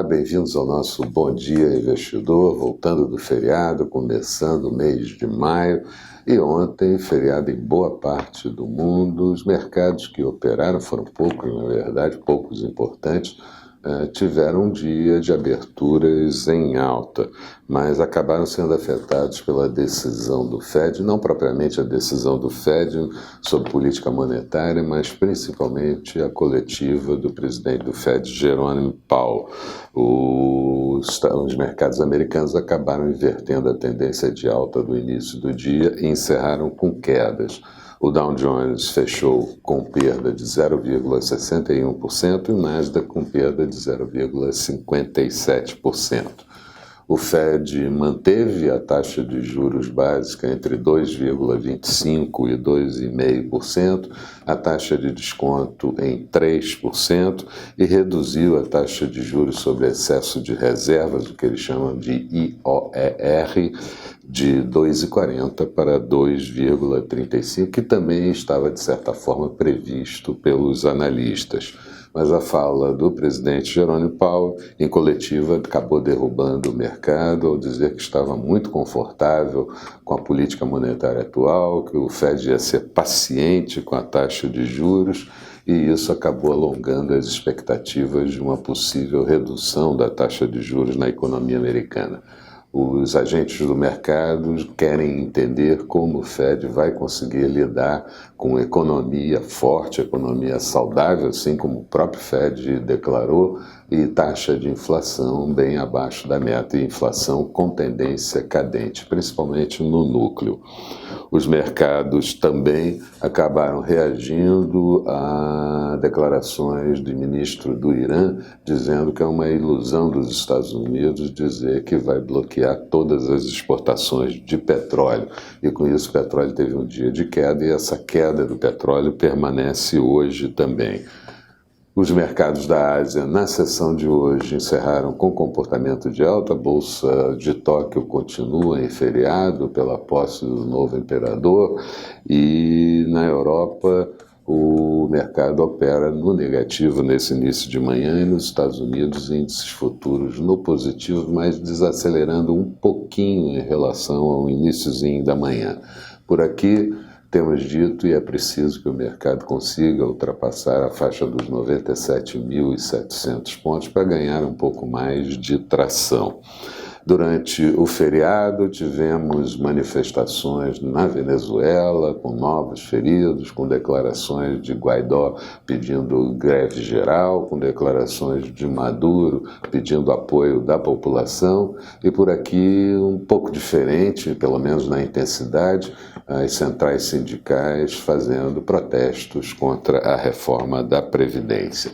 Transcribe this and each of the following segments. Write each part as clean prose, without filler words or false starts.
bem-vindos ao nosso Bom Dia Investidor, voltando do feriado, começando o mês de maio, e ontem, feriado em boa parte do mundo, os mercados que operaram, foram poucos, na verdade, poucos importantes, tiveram um dia de aberturas em alta, mas acabaram sendo afetados pela decisão do Fed, não propriamente a decisão do Fed sobre política monetária, mas principalmente a coletiva do presidente do Fed, Jerome Powell. Os mercados americanos acabaram invertendo a tendência de alta do início do dia e encerraram com quedas. O Dow Jones fechou com perda de 0,61% e o Nasdaq com perda de 0,57%. O Fed manteve a taxa de juros básica entre 2,25% e 2,5%, a taxa de desconto em 3% e reduziu a taxa de juros sobre excesso de reservas, o que eles chamam de IOER, de 2,40% para 2,35%, que também estava, de certa forma, previsto pelos analistas. Mas a fala do presidente Jerome Powell, em coletiva, acabou derrubando o mercado ao dizer que estava muito confortável com a política monetária atual, que o Fed ia ser paciente com a taxa de juros, e isso acabou alongando as expectativas de uma possível redução da taxa de juros na economia americana. Os agentes do mercado querem entender como o Fed vai conseguir lidar com economia forte, economia saudável, assim como o próprio Fed declarou, e taxa de inflação bem abaixo da meta, e inflação com tendência cadente, principalmente no núcleo. Os mercados também acabaram reagindo a declarações do ministro do Irã, dizendo que é uma ilusão dos Estados Unidos dizer que vai bloquear todas as exportações de petróleo. E com isso o petróleo teve um dia de queda e essa queda do petróleo permanece hoje também. Os mercados da Ásia, na sessão de hoje, encerraram com comportamento de alta. A Bolsa de Tóquio continua em feriado pela posse do novo imperador e na Europa o mercado opera no negativo nesse início de manhã e nos Estados Unidos índices futuros no positivo, mas desacelerando um pouquinho em relação ao iniciozinho da manhã. Por aqui, temos dito e é preciso que o mercado consiga ultrapassar a faixa dos 97.700 pontos para ganhar um pouco mais de tração. Durante o feriado, tivemos manifestações na Venezuela, com novos feridos, com declarações de Guaidó pedindo greve geral, com declarações de Maduro pedindo apoio da população, e por aqui um pouco diferente, pelo menos na intensidade, as centrais sindicais fazendo protestos contra a reforma da Previdência.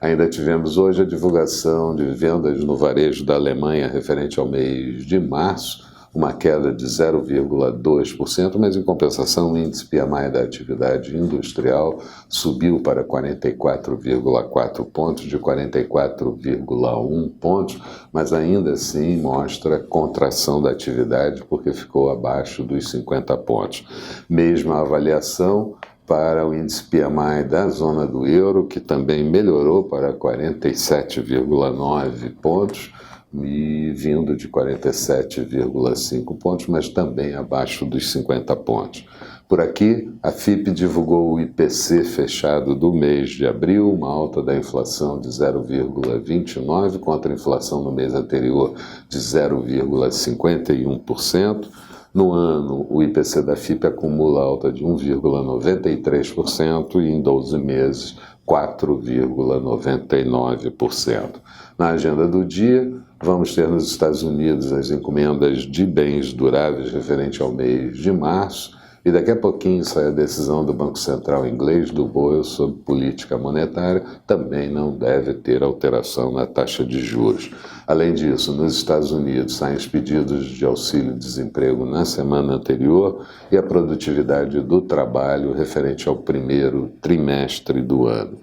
Ainda tivemos hoje a divulgação de vendas no varejo da Alemanha referente ao mês de março, uma queda de 0,2%, mas em compensação o índice PMI da atividade industrial subiu para 44,4 pontos, de 44,1 pontos, mas ainda assim mostra contração da atividade porque ficou abaixo dos 50 pontos. Mesma avaliação para o índice PMI da zona do euro, que também melhorou para 47,9 pontos, e vindo de 47,5 pontos, mas também abaixo dos 50 pontos. Por aqui, a FIP divulgou o IPC fechado do mês de abril, uma alta da inflação de 0,29 contra a inflação no mês anterior de 0,51%. No ano, o IPC da FIP acumula alta de 1,93% e em 12 meses, 4,99%. Na agenda do dia, vamos ter nos Estados Unidos as encomendas de bens duráveis referente ao mês de março, e daqui a pouquinho sai a decisão do Banco Central inglês do BOE sobre política monetária, também não deve ter alteração na taxa de juros. Além disso, nos Estados Unidos saem os pedidos de auxílio-desemprego na semana anterior e a produtividade do trabalho referente ao primeiro trimestre do ano.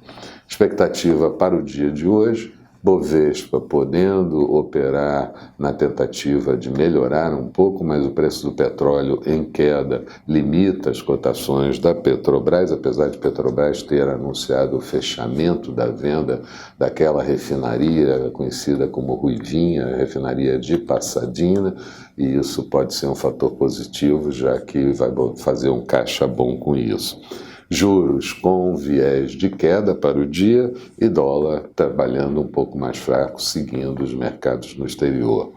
Expectativa para o dia de hoje Bovespa podendo operar na tentativa de melhorar um pouco, mas o preço do petróleo em queda limita as cotações da Petrobras, apesar de Petrobras ter anunciado o fechamento da venda daquela refinaria conhecida como Ruivinha, a refinaria de Pasadena, e isso pode ser um fator positivo, já que vai fazer um caixa bom com isso. Juros com viés de queda para o dia e dólar trabalhando um pouco mais fraco, seguindo os mercados no exterior.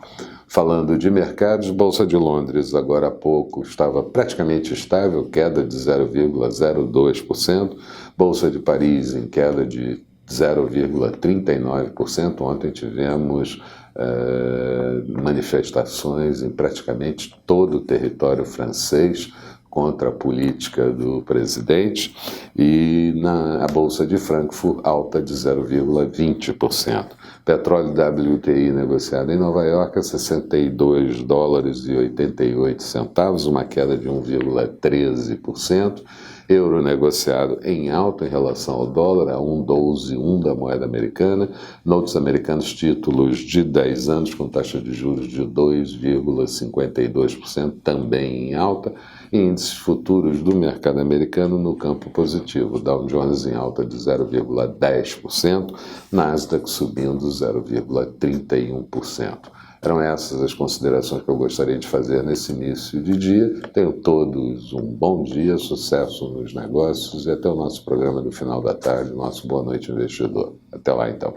Falando de mercados, Bolsa de Londres agora há pouco estava praticamente estável, queda de 0,02%, Bolsa de Paris em queda de 0,39%. Ontem tivemos manifestações em praticamente todo o território francês contra a política do presidente, e a Bolsa de Frankfurt alta de 0,20%. Petróleo WTI negociado em Nova York a $62,88, uma queda de 1,13%. Euro negociado em alta em relação ao dólar, a 1,12,1 da moeda americana. Notes americanos, títulos de 10 anos com taxa de juros de 2,52%, também em alta. E índices futuros do mercado americano no campo positivo. Dow Jones em alta de 0,10%, Nasdaq subindo 0,31%. Eram essas as considerações que eu gostaria de fazer nesse início de dia. Tenham todos um bom dia, sucesso nos negócios e até o nosso programa do final da tarde, nosso Boa Noite Investidor. Até lá, então.